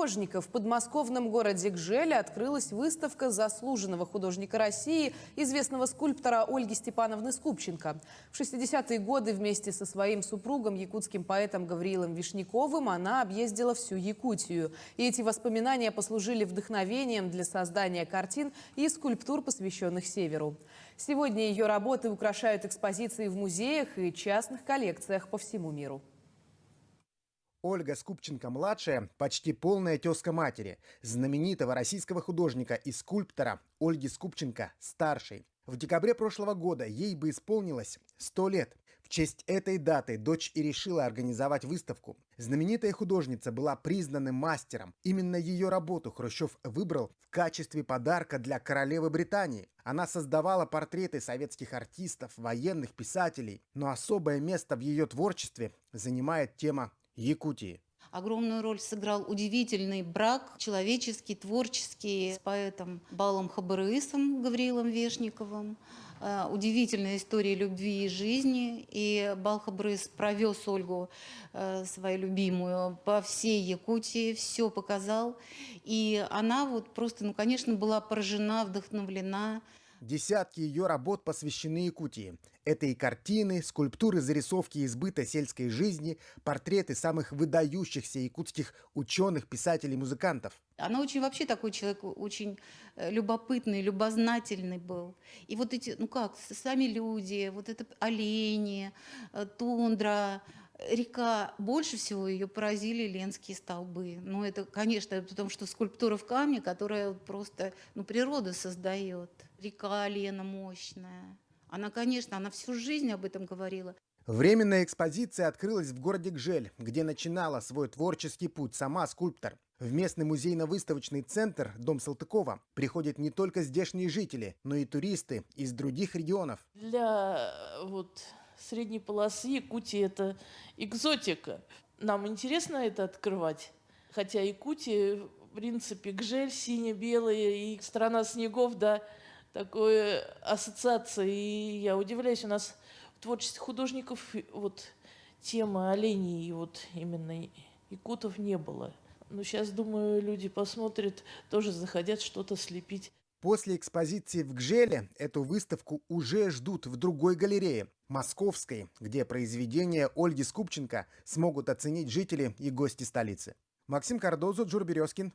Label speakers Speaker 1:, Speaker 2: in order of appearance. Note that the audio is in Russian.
Speaker 1: художников. В подмосковном городе Гжеле открылась выставка заслуженного художника России, известного скульптора Ольги Степановны Скупченко. В 60-е годы вместе со своим супругом, якутским поэтом Гавриилом Вишняковым, она объездила всю Якутию. И эти воспоминания послужили вдохновением для создания картин и скульптур, посвященных Северу. Сегодня ее работы украшают экспозиции в музеях и частных коллекциях по всему миру.
Speaker 2: Ольга Скупченко-младшая – почти полная тезка матери, знаменитого российского художника и скульптора Ольги Скупченко-старшей. В декабре прошлого года ей бы исполнилось 100 лет. В честь этой даты дочь и решила организовать выставку. Знаменитая художница была признанным мастером. Именно ее работу Хрущев выбрал в качестве подарка для королевы Британии. Она создавала портреты советских артистов, военных, писателей. Но особое место в ее творчестве занимает тема Якутии.
Speaker 3: Огромную роль сыграл удивительный брак, человеческий, творческий, с поэтом Балом Хабарыысом Гавриилом Вешняковым. Удивительная история любви и жизни. И Бал Хабарыыс провез Ольгу, свою любимую, по всей Якутии, все показал. И она вот просто, конечно, была поражена, вдохновлена.
Speaker 2: Десятки ее работ посвящены Якутии. Это и картины, скульптуры, зарисовки из быта сельской жизни, портреты самых выдающихся якутских ученых, писателей, музыкантов.
Speaker 3: Она очень вообще такой человек, очень любопытный, любознательный был. И вот эти, сами люди, вот это олени, тундра, река, больше всего ее поразили Ленские столбы. Ну, это, конечно, потому что скульптура в камне, которая просто, природа создает. Река Лена мощная. Она, конечно, она всю жизнь об этом говорила.
Speaker 2: Временная экспозиция открылась в городе Гжель, где начинала свой творческий путь сама скульптор. В местный музейно-выставочный центр «Дом Салтыкова» приходят не только здешние жители, но и туристы из других регионов.
Speaker 4: Для средней полосы Якутия – это экзотика. Нам интересно это открывать. Хотя Якутия, в принципе, Гжель сине-белая и страна снегов, да, такой ассоциация. И я удивляюсь, у нас в творчестве художников темы оленей и именно якутов не было. Но сейчас, думаю, люди посмотрят, тоже захотят что-то слепить.
Speaker 2: После экспозиции в Гжеле эту выставку уже ждут в другой галерее, московской, где произведения Ольги Скупченко смогут оценить жители и гости столицы. Максим Кардозо, Джур Березкин.